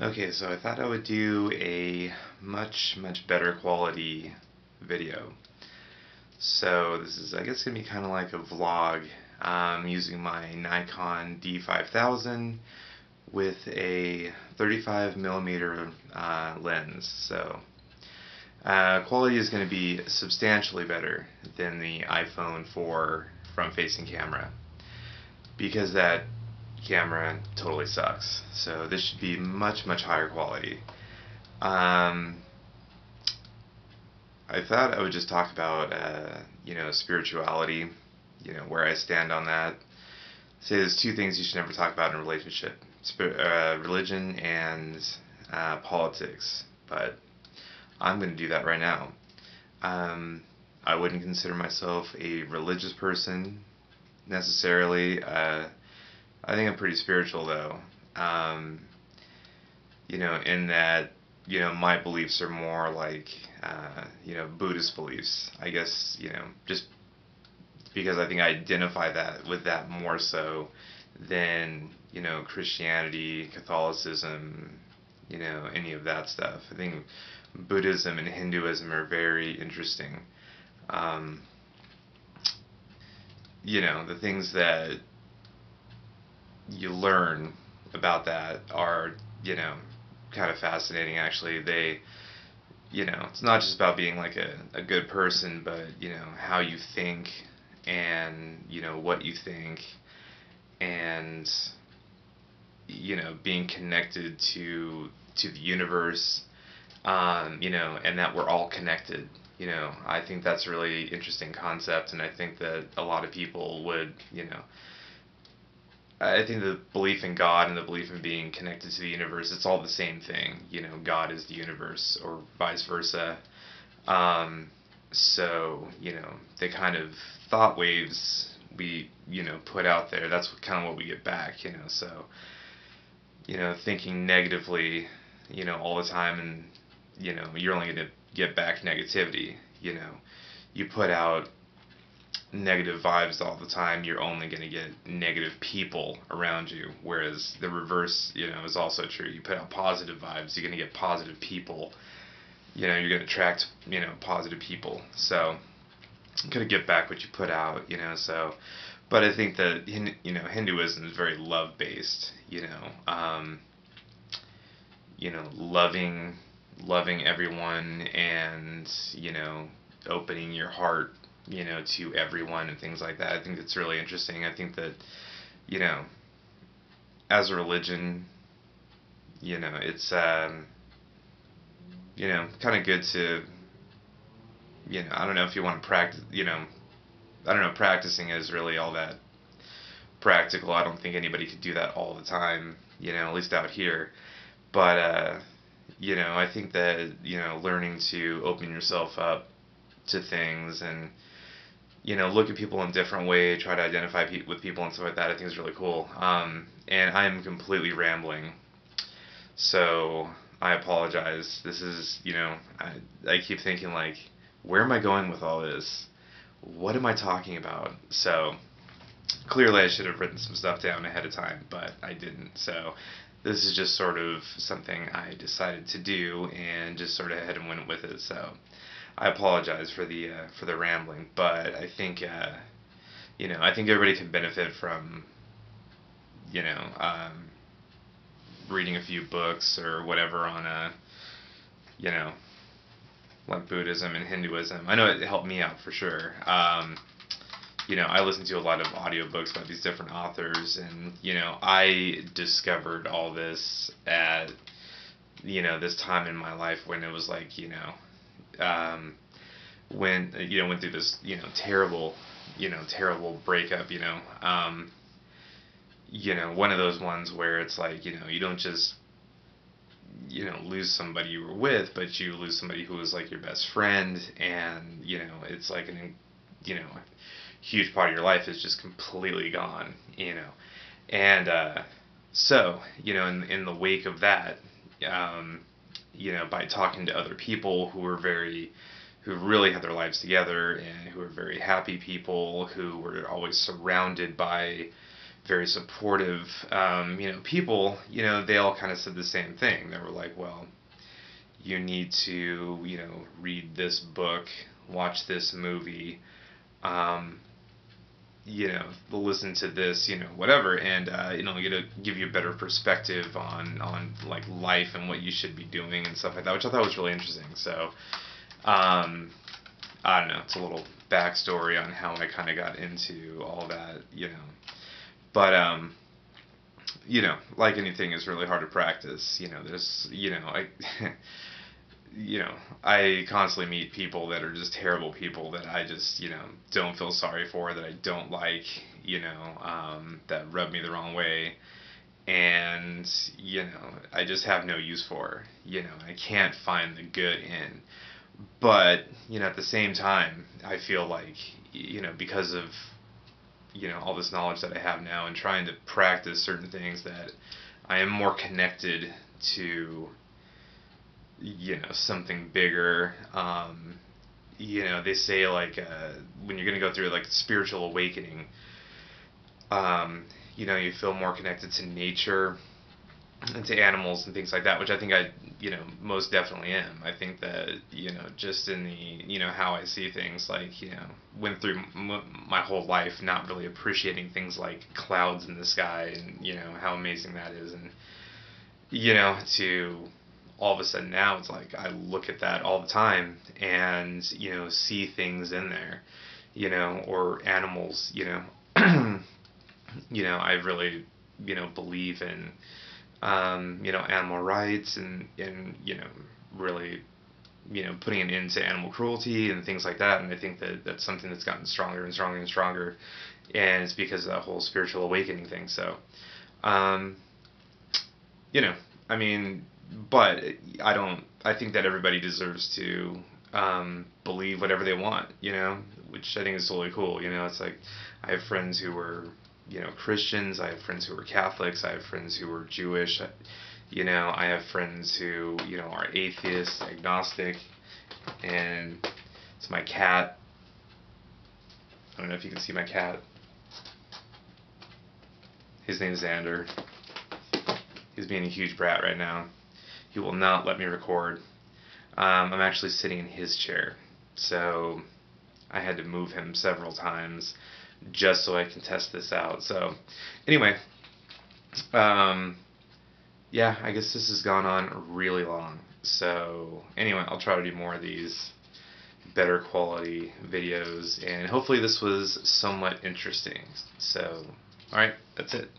Okay, so I thought I would do a much better quality video. So this is, I guess, gonna be kind of like a vlog. I'm using my Nikon D5000 with a 35 millimeter lens. So quality is going to be substantially better than the iPhone 4 front-facing camera because that camera totally sucks. So this should be much higher quality. Um, I thought I would just talk about spirituality, where I stand on that. Say there's two things you should never talk about in a relationship: religion and politics. But I'm going to do that right now. Um, I wouldn't consider myself a religious person necessarily. I think I'm pretty spiritual though. Um, in that, my beliefs are more like, Buddhist beliefs. I guess, just because I think I identify that with that more so than, Christianity, Catholicism, any of that stuff. I think Buddhism and Hinduism are very interesting. Um, the things that you learn about that are, kind of fascinating actually. It's not just about being like a good person, but, how you think and, what you think and, being connected to the universe, and that we're all connected. I think that's a really interesting concept, and I think that a lot of people would, I think the belief in God and the belief in being connected to the universe, it's all the same thing. God is the universe, or vice versa. So, the kind of thought waves we, put out there, that's kind of what we get back. So, thinking negatively, all the time, and, you're only going to get back negativity. You put out negative vibes all the time, you're only going to get negative people around you. Whereas the reverse, is also true. You put out positive vibes, you're going to get positive people. You're going to attract, positive people. So, you got to get back what you put out, so. But I think that, Hinduism is very love-based, loving everyone and, opening your heart, to everyone and things like that. I think it's really interesting. I think that, as a religion, it's, kind of good to, I don't know if you want to practice, I don't know, practicing is really all that practical. I don't think anybody could do that all the time, at least out here. But, I think that, learning to open yourself up to things and, look at people in a different way, try to identify with people and stuff like that, I think is really cool. And I'm completely rambling, so I apologize. This is, I keep thinking, like, where am I going with all this? What am I talking about? So, clearly I should have written some stuff down ahead of time, but I didn't. So, this is just sort of something I decided to do and just sort of head and went with it. So, I apologize for the rambling, but I think I think everybody can benefit from reading a few books or whatever on you know like Buddhism and Hinduism. I know it helped me out for sure. I listen to a lot of audiobooks by these different authors, and I discovered all this at this time in my life when it was like when went through this terrible breakup. One of those ones where it's like you don't just lose somebody you were with, but you lose somebody who was like your best friend, and it's like huge part of your life is just completely gone. And so in the wake of that, by talking to other people who really had their lives together and who were very happy people, who were always surrounded by very supportive, people, they all kind of said the same thing. They were like, well, you need to, read this book, watch this movie, um, listen to this, whatever, and it'll give you a better perspective on like life and what you should be doing and stuff like that, which I thought was really interesting. So, I don't know, it's a little backstory on how I kind of got into all that, but like anything is really hard to practice. There's, I. I constantly meet people that are just terrible people that I just, don't feel sorry for, that I don't like, that rub me the wrong way. And, I just have no use for, I can't find the good in. But, at the same time, I feel like, because of, all this knowledge that I have now and trying to practice certain things, that I am more connected to, something bigger. They say like when you're gonna go through like spiritual awakening, you feel more connected to nature and to animals and things like that, which I think I, most definitely am. I think that, just in the, how I see things, like, went through my whole life not really appreciating things like clouds in the sky and, how amazing that is. And, to all of a sudden now it's like I look at that all the time and, see things in there, or animals, I really, believe in, animal rights and, really, putting an end to animal cruelty and things like that. And I think that that's something that's gotten stronger and stronger and stronger. And it's because of that whole spiritual awakening thing. So, I mean, but I think that everybody deserves to, believe whatever they want, which I think is totally cool. It's like, I have friends who were, Christians, I have friends who are Catholics, I have friends who are Jewish, I have friends who, are atheists, agnostic, and it's my cat. I don't know if you can see my cat. His name is Xander. He's being a huge brat right now. He will not let me record. I'm actually sitting in his chair, so I had to move him several times just so I can test this out. So, anyway, yeah, I guess this has gone on really long. So, anyway, I'll try to do more of these better quality videos, and hopefully this was somewhat interesting. So, alright, that's it.